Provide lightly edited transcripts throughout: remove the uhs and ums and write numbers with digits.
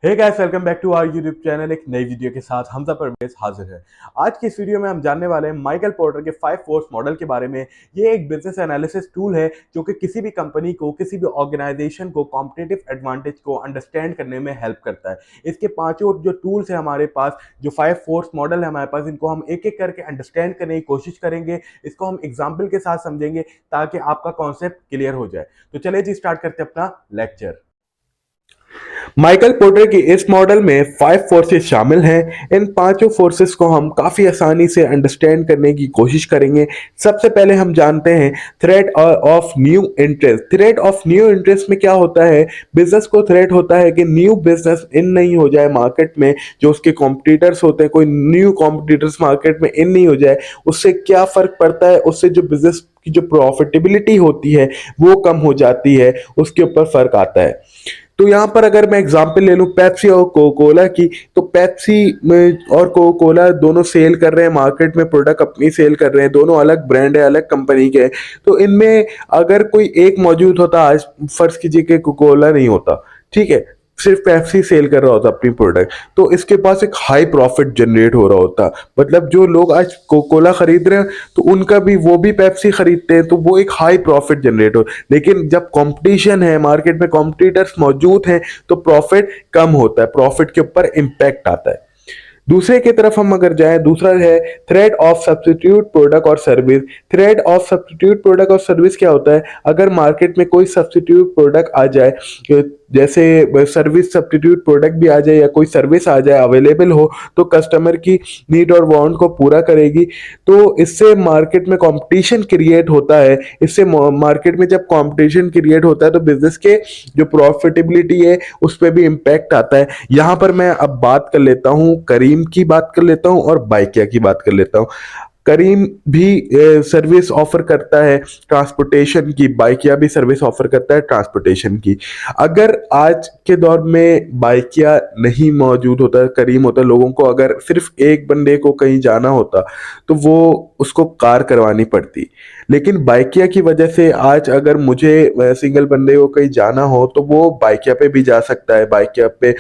Hey guys, welcome back to our YouTube channel. एक नई video के साथ हमजा परवेज हाजिर है। आज की इस वीडियो में हम जानने वाले हैं माइकल पोर्टर के 5 फोर्स मॉडल के बारे में। ये एक बिजनेस एनालिसिस टूल है जो कि किसी भी कंपनी को, किसी भी ऑर्गेनाइजेशन को कॉम्पिटिटिव एडवांटेज को अंडरस्टैंड करने में हेल्प करता है। इसके पांचों जो टूल्स है हमारे पास, जो 5 फोर्स मॉडल है हमारे पास, इनको हम एक एक करके अंडरस्टैंड करने की कोशिश करेंगे। इसको हम एग्जाम्पल के साथ समझेंगे ताकि आपका कॉन्सेप्ट क्लियर हो जाए। तो चलिए जी, स्टार्ट करते हैं अपना लेक्चर। माइकल पोर्टर की इस मॉडल में 5 फोर्सेस शामिल हैं। इन पांचों फोर्सेस को हम काफी आसानी से अंडरस्टैंड करने की कोशिश करेंगे। सबसे पहले हम जानते हैं threat of new interest. Threat of new interest में क्या होता है? बिजनेस को थ्रेट होता है कि न्यू बिजनेस इन नहीं हो जाए मार्केट में, जो उसके कॉम्पिटिटर्स होते हैं, कोई न्यू कॉम्पिटिटर्स मार्केट में इन नहीं हो जाए। उससे क्या फर्क पड़ता है? उससे जो बिजनेस की जो प्रॉफिटेबिलिटी होती है वो कम हो जाती है, उसके ऊपर फर्क आता है। तो यहां पर अगर मैं एग्जांपल ले लूं पेप्सी और कोकोला की, तो पेप्सी और कोकोला दोनों सेल कर रहे हैं मार्केट में, प्रोडक्ट अपनी सेल कर रहे हैं, दोनों अलग ब्रांड है, अलग कंपनी के हैं। तो इनमें अगर कोई एक मौजूद होता, आज फर्ज कीजिए कि कोकोला नहीं होता, ठीक है, सिर्फ पेप्सी सेल कर रहा होता अपनी प्रोडक्ट, तो इसके पास एक हाई प्रॉफिट जनरेट हो रहा होता। मतलब जो लोग आज कोकोला खरीद रहे हैं तो उनका भी, वो भी पेप्सी खरीदते हैं, तो वो एक हाई प्रॉफिट जनरेट हो। लेकिन जब कंपटीशन है, मार्केट में कॉम्पिटिटर्स मौजूद हैं, तो प्रॉफिट कम होता है, प्रॉफिट के ऊपर इम्पैक्ट आता है। दूसरे की तरफ हम अगर जाएं, दूसरा है थ्रेड ऑफ सब्स्टिट्यूट प्रोडक्ट और service. Thread of substitute product और सर्विस क्या होता है? अगर मार्केट में कोई सब्स्टिट्यूट प्रोडक्ट आ जाए, जैसे सर्विस सब्स्टिट्यूट प्रोडक्ट भी आ जाए या कोई सर्विस आ जाए अवेलेबल हो, तो कस्टमर की नीड और वांट को पूरा करेगी। तो इससे मार्केट में कंपटीशन क्रिएट होता है। इससे मार्केट में जब कंपटीशन क्रिएट होता है तो बिजनेस के जो प्रॉफिटेबिलिटी है उस पर भी इम्पैक्ट आता है। यहां पर मैं अब बात कर लेता हूं, करीम की बात कर लेता हूं और बाइकिया की बात कर लेता हूं। करीम भी सर्विस ऑफर करता है ट्रांसपोर्टेशन की, बाइकिया भी सर्विस ऑफर करता है ट्रांसपोर्टेशन की। अगर आज के दौर में बाइकिया नहीं मौजूद होता, करीम होता, लोगों को अगर सिर्फ एक बंदे को कहीं जाना होता तो वो उसको कार करवानी पड़ती। लेकिन बाइकिया की वजह से आज अगर मुझे सिंगल बंदे को कहीं जाना हो तो वो बाइकिया पे भी जा सकता है, बाइकिया पे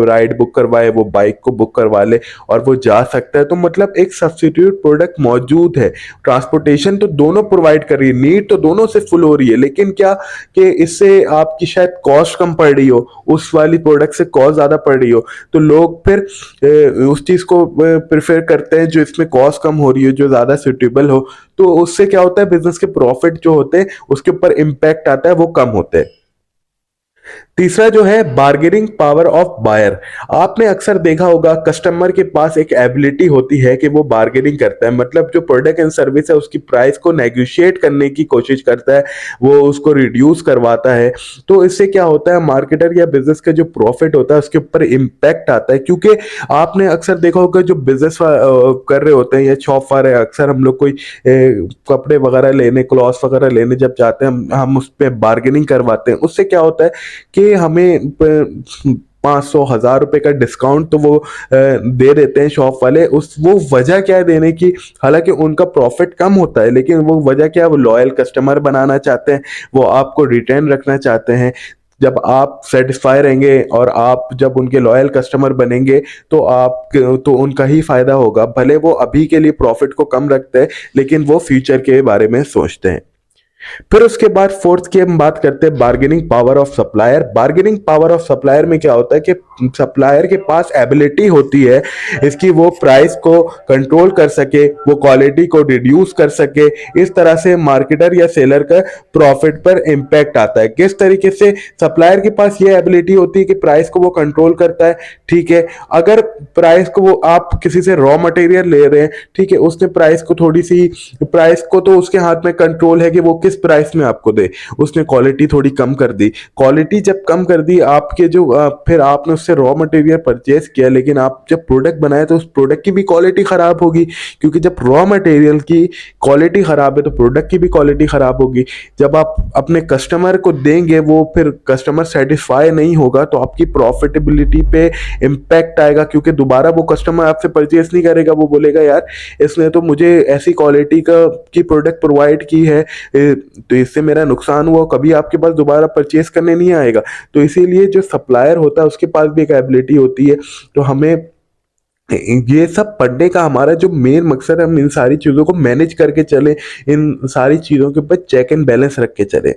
राइड बुक करवाए, वो बाइक को बुक करवा ले और वो जा सकता है। तो मतलब एक सब्स्टिट्यूट प्रोडक्ट मौजूद है। ट्रांसपोर्टेशन तो दोनों प्रोवाइड कर रही है, नीड तो दोनों से फुल हो रही है, लेकिन क्या कि इससे आपकी शायद कॉस्ट कम पड़ रही हो, उस वाली प्रोडक्ट से कॉस्ट ज्यादा पड़ रही हो, तो लोग फिर उस चीज को प्रेफर करते हैं जो इसमें कॉस्ट कम हो रही हो, जो ज्यादा सुटेबल हो। तो उससे क्या होता है, बिजनेस के प्रॉफिट जो होते हैं उसके ऊपर इंपैक्ट आता है, वो कम होते हैं। तीसरा जो है बार्गेनिंग पावर ऑफ बायर। आपने अक्सर देखा होगा कस्टमर के पास एक एबिलिटी होती है कि वो बार्गेनिंग करता है, मतलब जो प्रोडक्ट एंड सर्विस है उसकी प्राइस को नेगोशिएट करने की कोशिश करता है, वो उसको रिड्यूस करवाता है। तो इससे क्या होता है, मार्केटर या बिजनेस का जो प्रॉफिट होता है उसके ऊपर इम्पैक्ट आता है। क्योंकि आपने अक्सर देखा होगा जो बिजनेस कर रहे होते हैं या शॉप वाले, अक्सर हम लोग कोई कपड़े वगैरह लेने, क्लॉथ्स वगैरह लेने जब जाते हैं, हम उस पर बार्गेनिंग करवाते हैं। उससे क्या होता है कि हमें 500 1000 रुपए का डिस्काउंट तो वो दे देते हैं शॉप वाले। उस वो वजह क्या है देने की? हालांकि उनका प्रॉफिट कम होता है, लेकिन वो वजह क्या है? वो लॉयल कस्टमर बनाना चाहते हैं, वो आपको रिटेन रखना चाहते हैं। जब आप सेटिस्फाई रहेंगे और आप जब उनके लॉयल कस्टमर बनेंगे तो आप, तो उनका ही फायदा होगा। भले वो अभी के लिए प्रॉफिट को कम रखते हैं, लेकिन वो फ्यूचर के बारे में सोचते हैं। फिर उसके बाद फोर्थ की हम बात करते हैं bargaining power of supplier. Bargaining power of supplier में क्या होता है कि सप्लायर के पास एबिलिटी होती है इसकी, वो प्राइस को कंट्रोल कर सके, वो क्वालिटी को रिड्यूस कर सके। इस तरह से मार्केटर या सेलर का प्रॉफिट पर इंपैक्ट आता है। किस तरीके से? सप्लायर के पास ये एबिलिटी होती है कि प्राइस को वो कंट्रोल करता है, ठीक है। अगर प्राइस को वो, आप किसी से रॉ मटेरियल ले रहे हैं, ठीक है, उसने प्राइस को थोड़ी सी, प्राइस को तो उसके हाथ में कंट्रोल है कि वो किस प्राइस में आपको दे। उसने क्वालिटी थोड़ी कम कर दी, क्वालिटी जब कम कर दी आपके जो फिर आपने उससे रॉ मटेरियल परचेज किया, लेकिन आप जब प्रोडक्ट बनाए तो उस प्रोडक्ट की भी क्वालिटी खराब होगी, क्योंकि जब रॉ मटेरियल की क्वालिटी खराब है तो प्रोडक्ट की भी क्वालिटी खराब होगी। जब आप अपने कस्टमर को देंगे, वो फिर कस्टमर सेटिस्फाई नहीं होगा तो आपकी प्रॉफिटेबिलिटी पे इम्पैक्ट आएगा, क्योंकि दोबारा वो कस्टमर आपसे परचेज नहीं करेगा। वो बोलेगा यार इसने तो मुझे ऐसी क्वालिटी का की प्रोडक्ट प्रोवाइड की है, तो इससे मेरा नुकसान हुआ, कभी आपके पास दोबारा परचेस करने नहीं आएगा। तो इसीलिए जो सप्लायर होता है उसके पास भी एक एबिलिटी होती है। तो हमें ये सब पढ़ने का हमारा जो मेन मकसद है, हम इन सारी चीज़ों को मैनेज करके चले, इन सारी चीज़ों के ऊपर चेक एंड बैलेंस रख के चले।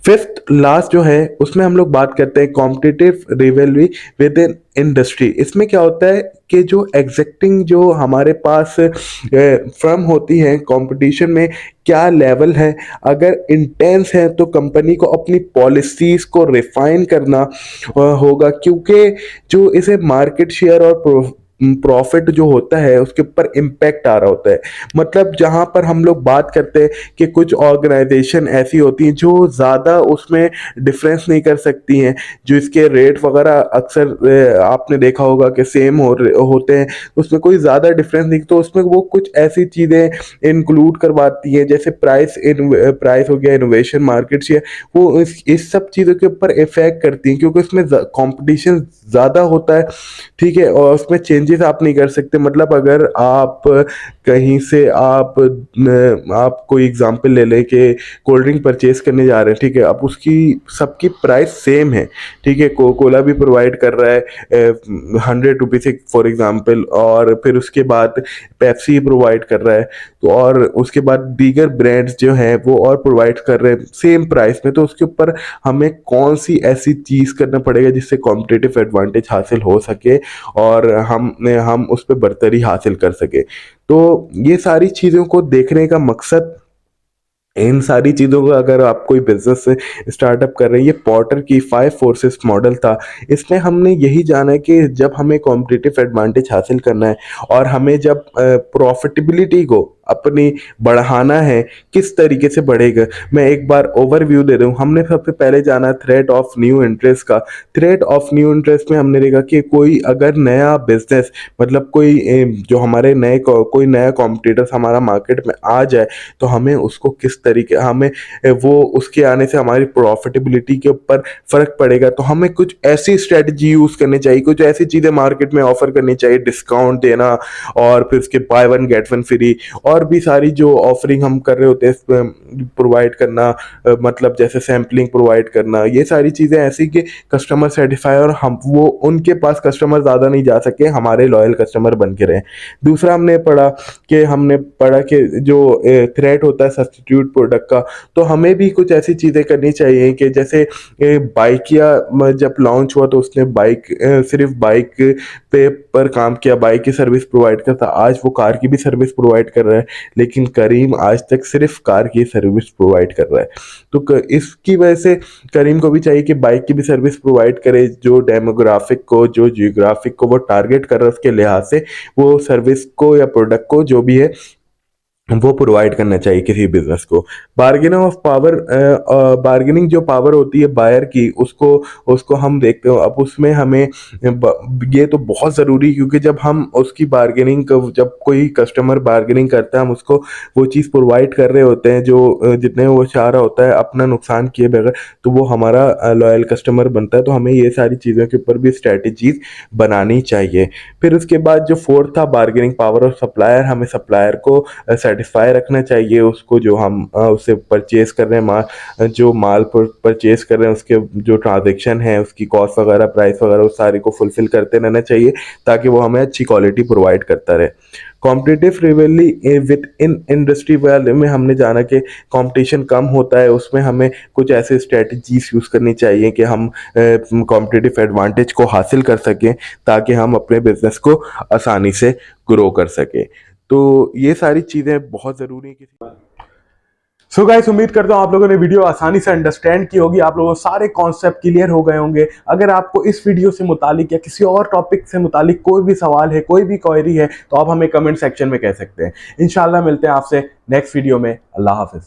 फिफ्थ लास्ट जो है उसमें हम लोग बात करते हैं कॉम्पिटिटिव रिवलरी विद इन इंडस्ट्री। इसमें क्या होता है कि जो एग्जिस्टिंग जो हमारे पास फर्म होती है कंपटीशन में क्या लेवल है, अगर इंटेंस है तो कंपनी को अपनी पॉलिसीज को रिफाइन करना होगा, क्योंकि जो इसे मार्केट शेयर और प्रॉफिट जो होता है उसके ऊपर इम्पैक्ट आ रहा होता है। मतलब जहां पर हम लोग बात करते हैं कि कुछ ऑर्गेनाइजेशन ऐसी होती हैं जो ज़्यादा उसमें डिफरेंस नहीं कर सकती हैं, जो इसके रेट वगैरह अक्सर आपने देखा होगा कि सेम होते हैं, उसमें कोई ज़्यादा डिफरेंस नहीं, तो उसमें वो कुछ ऐसी चीज़ें इंक्लूड करवाती हैं जैसे प्राइस हो गया, इनोवेशन, मार्केट शेयर, वो इस सब चीज़ों के ऊपर इफेक्ट करती हैं, क्योंकि उसमें कंपटीशन ज़्यादा होता है। ठीक है, और उसमें चेंजेस आप नहीं कर सकते। मतलब अगर आप कहीं से आप कोई एग्जांपल ले लें कि कोल्ड ड्रिंक परचेज करने जा रहे हैं, ठीक है, अब उसकी सबकी प्राइस सेम है, ठीक है, कोला भी प्रोवाइड कर रहा है 100 रुपीज़ से फॉर एग्जांपल, और फिर उसके बाद पेप्सी प्रोवाइड कर रहा है, तो और उसके बाद दीगर ब्रांड्स जो हैं वो और प्रोवाइड कर रहे हैं सेम प्राइस में, तो उसके ऊपर हमें कौन सी ऐसी चीज़ करना पड़ेगा जिससे कॉम्पिटिटिव एडवांटेज हासिल हो सके और हम उस पर बर्तरी हासिल कर सके। तो ये सारी चीज़ों को देखने का मकसद, इन सारी चीज़ों का, अगर आप कोई बिजनेस स्टार्टअप कर रहे हैं, ये पॉटर की 5 फोर्सेस मॉडल था। इसमें हमने यही जाना है कि जब हमें कॉम्पिटिटिव एडवांटेज हासिल करना है और हमें जब प्रॉफिटेबिलिटी को अपनी बढ़ाना है, किस तरीके से बढ़ेगा। मैं एक बार ओवरव्यू दे रहा हूँ। हमने सबसे पहले जाना थ्रेट ऑफ न्यू इंटरेस्ट का। थ्रेट ऑफ न्यू इंटरेस्ट में हमने देखा कि कोई अगर नया बिजनेस, मतलब कोई जो हमारे कोई नया कॉम्पिटिटर हमारा मार्केट में आ जाए, तो हमें उसको किस तरीके, हमें वो उसके आने से हमारी प्रॉफिटेबिलिटी के ऊपर फर्क पड़ेगा। तो हमें कुछ ऐसी स्ट्रेटजी यूज करनी चाहिए, कुछ ऐसी चीजें मार्केट में ऑफर करनी चाहिए, डिस्काउंट देना, और फिर उसके by one get one free, और भी सारी जो ऑफरिंग हम कर रहे होते हैं प्रोवाइड करना, मतलब जैसे सैम्पलिंग प्रोवाइड करना, ये सारी चीज़ें ऐसी कि कस्टमर सेटिस्फाई और हम वो उनके पास कस्टमर ज़्यादा नहीं जा सके, हमारे लॉयल कस्टमर बन के रहें। दूसरा हमने पढ़ा कि जो थ्रेट होता है सब्स्टिट्यूट प्रोडक्ट का, तो हमें भी कुछ ऐसी चीज़ें करनी चाहिए कि जैसे बाइकिया जब लॉन्च हुआ तो उसने सिर्फ बाइक पे पर काम किया, बाइक की सर्विस प्रोवाइड करता, आज वो कार की भी सर्विस प्रोवाइड कर रहा है, लेकिन करीम आज तक सिर्फ कार की सर्विस प्रोवाइड कर रहा है। तो इसकी वजह से करीम को भी चाहिए कि बाइक की भी सर्विस प्रोवाइड करे, जो डेमोग्राफिक को, जो जियोग्राफिक को वो टारगेट कर रहा है उसके लिहाज से वो सर्विस को या प्रोडक्ट को जो भी है वो प्रोवाइड करना चाहिए किसी बिजनेस को। बार्गेनिंग जो पावर होती है बायर की, उसको उसको हम देखते हो। अब उसमें हमें ये तो बहुत ज़रूरी, क्योंकि जब हम उसकी जब कोई कस्टमर बार्गेनिंग करता है, हम उसको वो चीज़ प्रोवाइड कर रहे होते हैं जो जितने वो चाह रहा होता है अपना नुकसान किए बगैर, तो वो हमारा लॉयल कस्टमर बनता है। तो हमें ये सारी चीज़ों के ऊपर भी स्ट्रेटजीज बनानी चाहिए। फिर उसके बाद जो फोर्थ था बार्गेनिंग पावर ऑफ सप्लायर, हमें सप्लायर को सेटिस्फाई रखना चाहिए, उसको जो हम उससे परचेज कर रहे हैं, जो माल परचेज कर रहे हैं, उसके जो ट्रांजेक्शन है, उसकी कॉस्ट वगैरह, प्राइस वगैरह, उस सारी को फुलफिल करते रहना चाहिए ताकि वो हमें अच्छी क्वालिटी प्रोवाइड करता रहे। कॉम्पिटिटिव रिवलरी विद इन इंडस्ट्री वाले में हमने जाना कि कंपटीशन कम होता है, उसमें हमें कुछ ऐसे स्ट्रेटजीज यूज़ करनी चाहिए कि हम कॉम्पिटिटिव एडवांटेज को हासिल कर सकें, ताकि हम अपने बिजनेस को आसानी से ग्रो कर सकें। तो ये सारी चीज़ें बहुत ज़रूरी है। सो गाइस, उम्मीद करता हूँ आप लोगों ने वीडियो आसानी से अंडरस्टैंड की होगी, आप लोगों को सारे कॉन्सेप्ट क्लियर हो गए होंगे। अगर आपको इस वीडियो से मुतालिक या किसी और टॉपिक से मुतालिक कोई भी सवाल है, कोई भी क्वेरी है, तो आप हमें कमेंट सेक्शन में कह सकते हैं। इंशाल्लाह मिलते हैं आपसे नेक्स्ट वीडियो में। अल्लाह हाफिज।